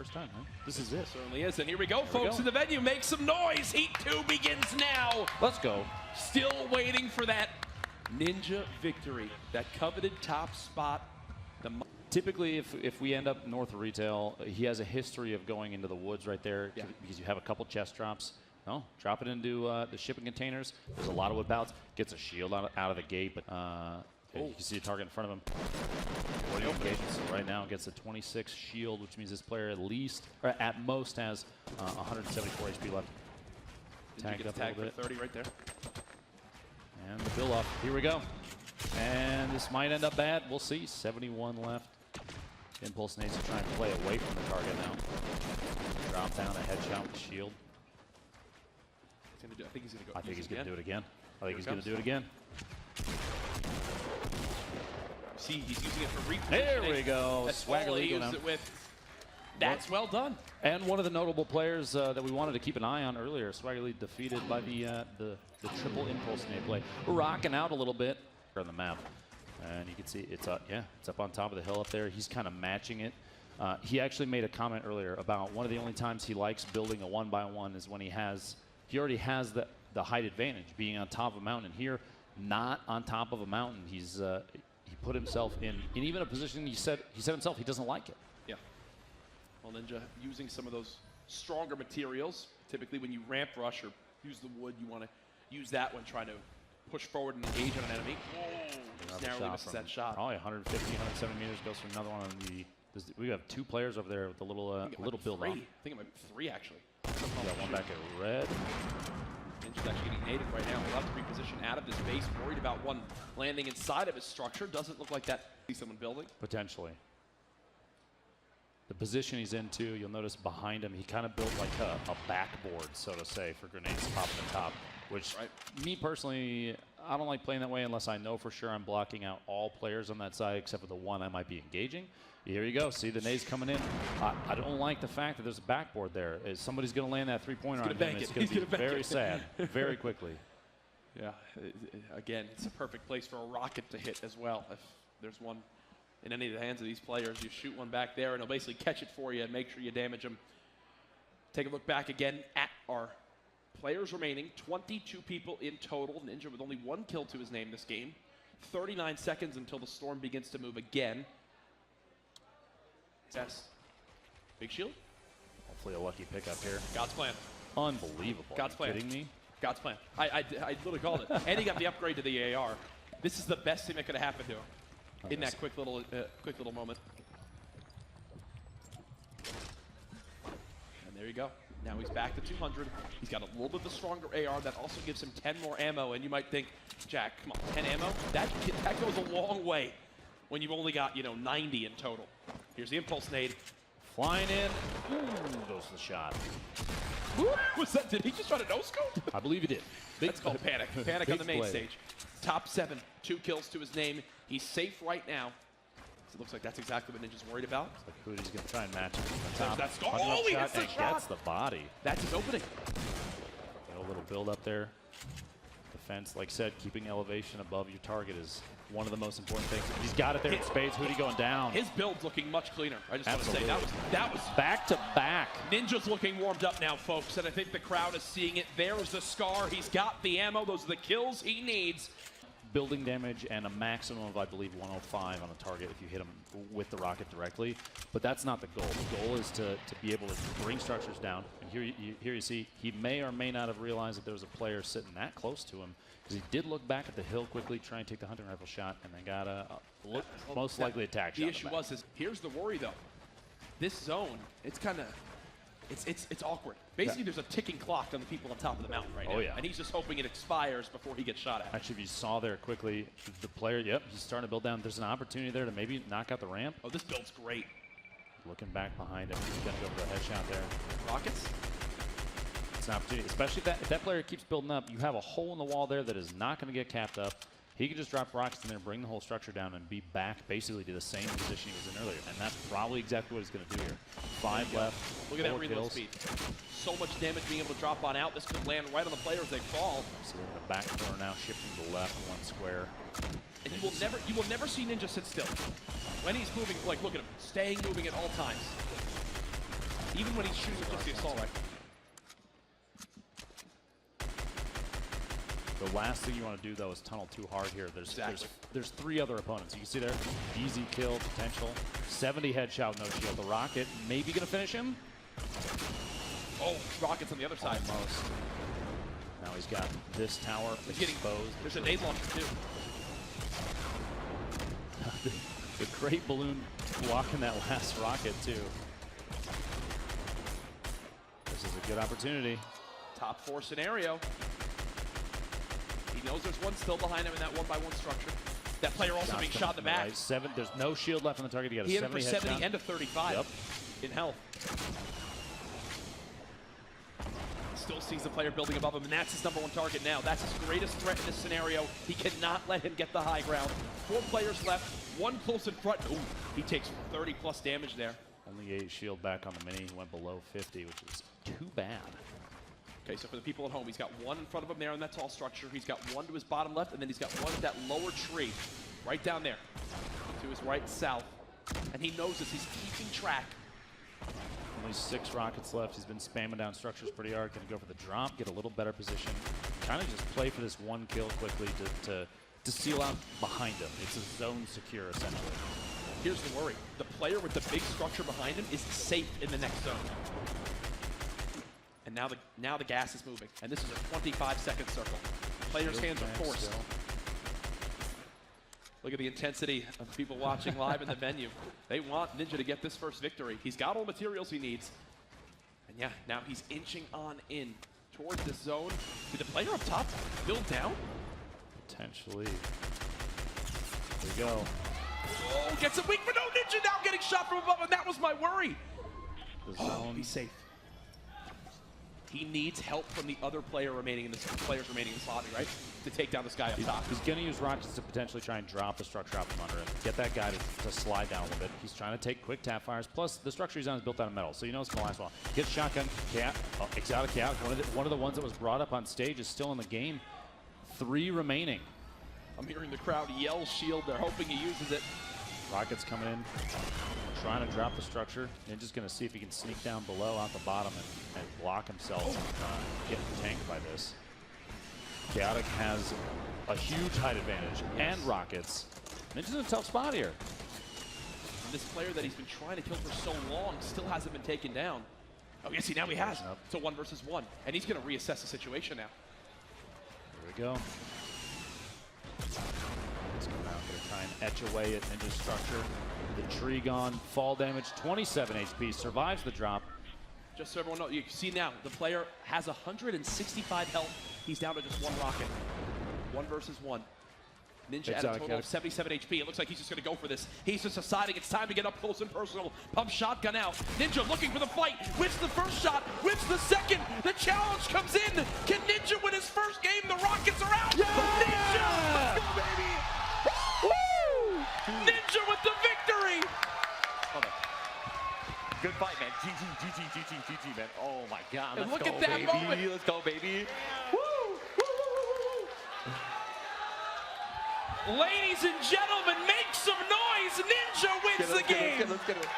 first time, huh? This is it. Certainly is. And here we go, folks, in the venue. Make some noise. Heat 2 begins now. Let's go. Still waiting for that Ninja victory, that coveted top spot. Typically, if we end up north of retail, he has a history of going into the woods right there because you have a couple chest drops. No, drop it into the shipping containers. There's a lot of wood pallets. Gets a shield out of the gate, but you can see a target in front of him. 40 engagements. So right now gets a 26 shield, which means this player at least, or at most, has 174 HP left. Tagged up a little bit. 30 right there. And the bill up. Here we go. And this might end up bad. We'll see. 71 left. Impulse needs to try and play away from the target now. Drop down a headshot with shield. I think he's going to go. I think he's going to do it again. I think he's going to do it again. See, he's using it for replay. There we go. That's Swagger he used it with. That's well done. And one of the notable players that we wanted to keep an eye on earlier, Swagger Lee defeated by the triple impulse nade play. We're rocking out a little bit on the map. And you can see it's up, it's up on top of the hill up there. He's kind of matching it. He actually made a comment earlier about one of the only times he likes building a 1x1 is when he already has the height advantage, being on top of a mountain. Here, not on top of a mountain. He put himself in even a position he said himself he doesn't like it. Yeah. Well, Ninja using some of those stronger materials. Typically, when you ramp rush or use the wood, you want to use that when trying to push forward and engage on an enemy. Whoa! Narrowly misses that shot. Probably 150, 170 meters. Goes for another one on the. We have two players over there with a little build on. I think it might be 3 actually. We got one back at red. Ninja's actually getting naded right now. He'll have to reposition out of this base. Worried about one landing inside of his structure. Doesn't look like that. See someone building. Potentially. The position he's in too, you'll notice behind him, he kind of built like a backboard, so to say, for grenades popping the top. Which, me personally, I don't like playing that way unless I know for sure I'm blocking out all players on that side except for the one I might be engaging. Here you go. See the nades coming in. I don't like the fact that there's a backboard there. Somebody's going to land that three-pointer on him. It's going to be very sad, very quickly. Yeah. Again, it's a perfect place for a rocket to hit as well. If there's one in any of the hands of these players, you shoot one back there, and it'll basically catch it for you and make sure you damage them. Take a look back again at our players remaining. 22 people in total. Ninja with only 1 kill to his name this game. 39 seconds until the storm begins to move again. Yes. Big shield. Hopefully a lucky pickup here. God's plan. Unbelievable. God's plan. Are you kidding me? God's plan. I literally called it. And he got the upgrade to the AR. This is the best thing that could have happened to him in that quick little moment. And there you go. Now he's back to 200. He's got a little bit of the stronger AR that also gives him 10 more ammo. And you might think, Jack, come on, 10 ammo? That goes a long way when you've only got, 90 in total. Here's the impulse nade. Flying in. Ooh, goes the shot. Was that? Did he just try to no-scope? I believe he did. That's called panic. Panic on the main stage. Top 7, 2 kills to his name. He's safe right now. So it looks like that's exactly what Ninja's worried about. Looks like Hoodie's going to try and match him. Oh, he hits the shot. Gets the body. That's his opening. Got a little build up there. Defense, like I said, keeping elevation above your target is one of the most important things. He's got it there in space. Hoodie going down. His build's looking much cleaner. I just want to say that was back to back. Ninja's looking warmed up now, folks, and I think the crowd is seeing it. There's the scar. He's got the ammo. Those are the kills he needs. Building damage and a maximum of, I believe, 105 on a target if you hit him with the rocket directly. But that's not the goal. The goal is to be able to bring structures down. And here you see he may or may not have realized that there was a player sitting that close to him, because he did look back at the hill quickly, try and take the hunting rifle shot, and then got a most likely attack shot. The issue was, here's the worry though. This zone, it's kind of, it's awkward. Basically, there's a ticking clock on the people on top of the mountain right now. Oh, yeah. And he's just hoping it expires before he gets shot at. Actually, if you saw there quickly, the player, he's starting to build down. There's an opportunity there to maybe knock out the ramp. Oh, this build's great. Looking back behind him, he's going to go for a headshot there. Rockets? It's an opportunity, especially if that player keeps building up. You have a hole in the wall there that is not going to get capped up. He could just drop rockets in there, bring the whole structure down, and be back basically to the same position he was in earlier. And that's probably exactly what he's going to do here. 5 left. Look at that reload speed. So much damage being able to drop on out. This could land right on the player as they fall. So they're in the back corner now, shifting to the left, 1 square. And you will never see Ninja sit still. When he's moving, like, look at him, staying moving at all times. even when he's shooting just the assault rifle. The last thing you want to do, though, is tunnel too hard here. There's 3 other opponents. You can see there, easy kill potential. 70 headshot, no shield. The Rocket maybe going to finish him. Oh, Rocket's on the other side. Almost. Now he's got this tower exposed. There's a nade launcher, too. The great balloon blocking that last Rocket, too. This is a good opportunity. Top 4 scenario. He knows there's one still behind him in that 1-by-1 structure. That player also being shot in the back. Right. There's no shield left on the target. He got a 70 headshot. He hit him for 70 and a 35 in health. Still sees the player building above him, and that's his #1 target now. That's his greatest threat in this scenario. He cannot let him get the high ground. 4 players left, 1 close in front. Ooh, he takes 30+ damage there. Only 8 shield back on the mini. He went below 50, which is too bad. Okay, so for the people at home, he's got 1 in front of him there in that tall structure. He's got 1 to his bottom left, and then he's got 1 at that lower tree, right down there, to his right south. And he knows this. He's keeping track. Only 6 Rockets left. He's been spamming down structures pretty hard. Going to go for the drop, get a little better position. Kind of just play for this 1 kill quickly to seal out behind him. It's a zone secure, essentially. Here's the worry. The player with the big structure behind him is safe in the next zone. And now the gas is moving. And this is a 25-second circle. Players' hands are forced. Still. Look at the intensity of people watching live in the venue. They want Ninja to get this first victory. He's got all the materials he needs. And yeah, now he's inching on in towards this zone. Did the player up top build down? Potentially. There we go. Oh, gets a weak, but no, Ninja now getting shot from above, and that was my worry. The zone. He's safe. He needs help from the other players remaining in this lobby, right? To take down this guy up top. He's going to use Rockets to potentially try and drop the structure out from under him. Get that guy to slide down a little bit. He's trying to take quick tap fires. Plus, the structure he's on is built out of metal, so you know it's going to last a while. Gets shotgun, cat, exotic cat. One of the ones that was brought up on stage is still in the game. 3 remaining. I'm hearing the crowd yell shield. They're hoping he uses it. Rockets coming in, trying to drop the structure. Ninja's going to see if he can sneak down below out the bottom and block himself getting tanked by this. Chaotic has a huge height advantage and Rockets. Ninja's in a tough spot here. And this player that he's been trying to kill for so long still hasn't been taken down. Oh, yes, now he has. It's a 1 versus 1. And he's going to reassess the situation now. Here we go. Let's come out. Going to try and etch away at Ninja's structure. The tree gone. Fall damage, 27 HP. Survives the drop. Just so everyone knows, you can see now, the player has 165 health. He's down to just 1 rocket. 1 versus 1. Ninja at a total of 77 HP. It looks like he's just going to go for this. He's just deciding it's time to get up close and personal. Pump shotgun out. Ninja looking for the fight. Whips the first shot. Whips the second. The challenge comes in. Can Ninja win his first game? The Rockets are out. Yeah! Ninja! Let's go, baby! Woo! Ninja with the victory! Good fight, man. GG, man. Oh my God. And Let's look go, at that baby. moment. Let's go, baby. Woo! Ladies and gentlemen, make some noise. Ninja wins the game. Let's get it.